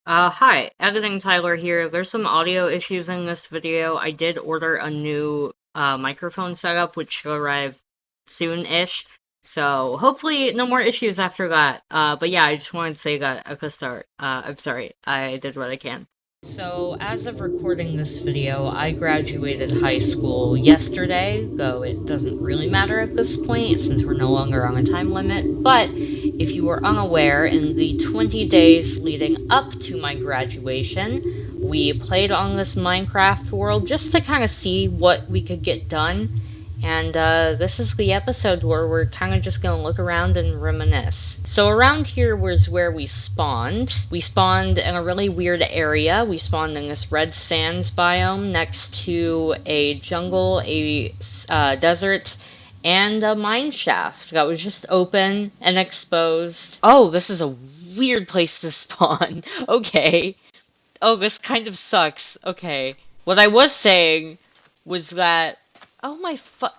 Hi, Editing Tyler here. There's some audio issues in this video. I did order a new microphone setup, which should arrive soon-ish. So hopefully no more issues after that. But yeah, I just wanted to say that at the start. I'm sorry, I did what I can. So, as of recording this video, I graduated high school yesterday, though it doesn't really matter at this point since we're no longer on a time limit. But if you were unaware, in the 20 days leading up to my graduation, we played on this Minecraft world just to kind of see what we could get done. And this is the episode where we're kind of just going to look around and reminisce. So around here was where we spawned. We spawned in a really weird area. We spawned in this red sands biome next to a jungle, a desert, and a mine shaft that was just open and exposed. Oh, this is a weird place to spawn. Okay. Oh, this kind of sucks. Okay. What I was saying was that... Oh my what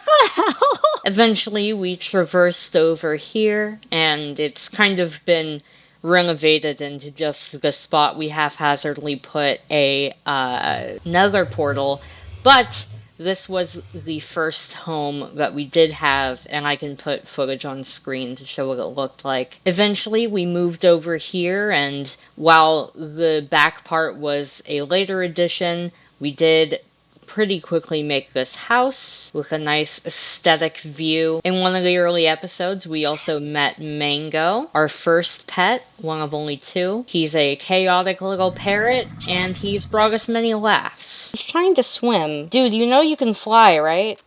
the hell? Eventually, we traversed over here, and it's kind of been renovated into just the spot we haphazardly put a nether portal. But this was the first home that we did have, and I can put footage on screen to show what it looked like. Eventually, we moved over here, and while the back part was a later addition, we did pretty quickly make this house with a nice aesthetic view. In one of the early episodes, we also met Mango, our first pet, one of only two. He's a chaotic little parrot, and he's brought us many laughs. He's trying to swim. Dude, you know you can fly, right?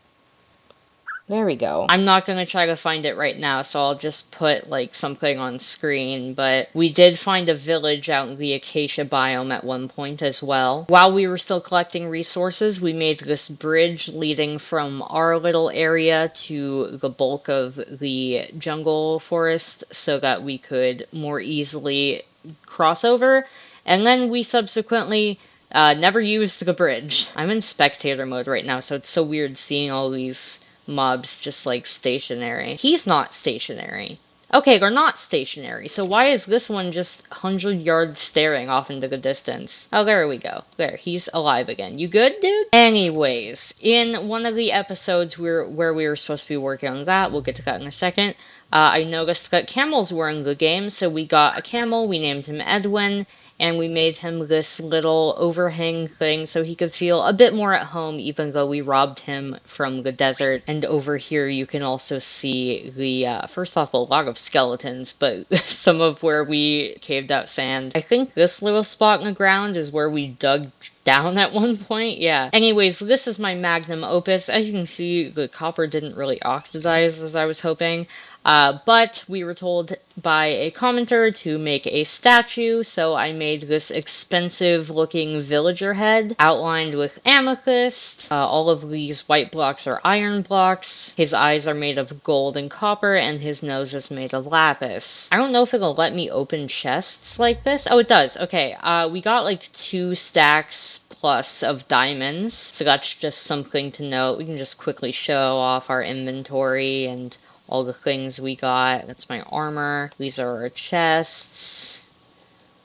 There we go. I'm not gonna try to find it right now, so I'll just put, like, something on screen, but we did find a village out in the acacia biome at one point as well. While we were still collecting resources, we made this bridge leading from our little area to the bulk of the jungle forest so that we could more easily cross over, and then we subsequently never used the bridge. I'm in spectator mode right now, so it's so weird seeing all these mobs just like stationary. He's not stationary. Okay, they're not stationary, so why is this one just 100 yards staring off into the distance? Oh, there we go. There, he's alive again. You good, dude? Anyways, in one of the episodes where we were supposed to be working on that, we'll get to that in a second, I noticed that camels were in the game, so we got a camel, we named him Edwin, and we made him this little overhang thing so he could feel a bit more at home even though we robbed him from the desert. And over here you can also see the, first off, a lot of skeletons, but some of where we caved out sand. I think this little spot in the ground is where we dug down at one point. Yeah. Anyways, this is my magnum opus. As you can see, the copper didn't really oxidize as I was hoping. But we were told by a commenter to make a statue, so I made this expensive looking villager head outlined with amethyst. All of these white blocks are iron blocks. His eyes are made of gold and copper, and his nose is made of lapis. I don't know if it'll let me open chests like this. Oh, it does. Okay, we got like 2 stacks plus of diamonds, so that's just something to note. We can just quickly show off our inventory and all the things we got. That's my armor. These are our chests.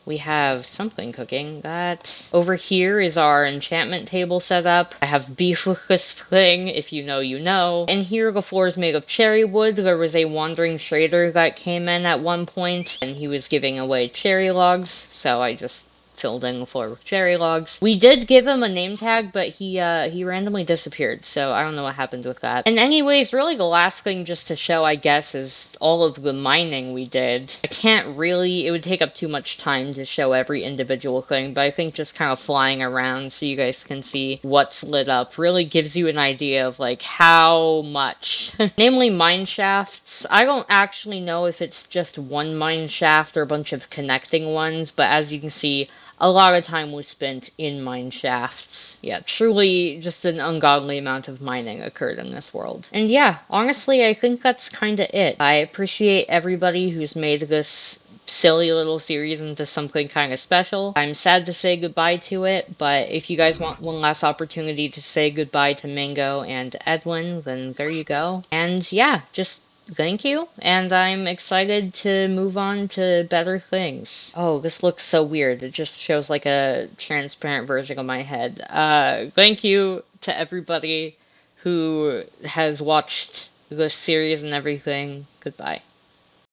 We have something cooking. That over here is our enchantment table set up. I have beef with this thing. If you know, you know. And here the floor is made of cherry wood. There was a wandering trader that came in at one point, and he was giving away cherry logs, so I just filled in the floor with cherry logs. We did give him a name tag, but he randomly disappeared, so I don't know what happened with that. And anyways, really the last thing just to show, I guess, is all of the mining we did. I can't really, it would take up too much time to show every individual thing, but I think just kind of flying around so you guys can see what's lit up really gives you an idea of like how much. Namely mine shafts. I don't actually know if it's just one mine shaft or a bunch of connecting ones, but as you can see, a lot of time was spent in mine shafts. Yeah, truly just an ungodly amount of mining occurred in this world. And yeah, honestly, I think that's kind of it. I appreciate everybody who's made this silly little series into something kind of special. I'm sad to say goodbye to it, but if you guys want one last opportunity to say goodbye to Mango and Edwin, then there you go. And yeah, just Thank you, and I'm excited to move on to better things. Oh, this looks so weird. It just shows like a transparent version of my head. Thank you to everybody who has watched this series and everything. Goodbye.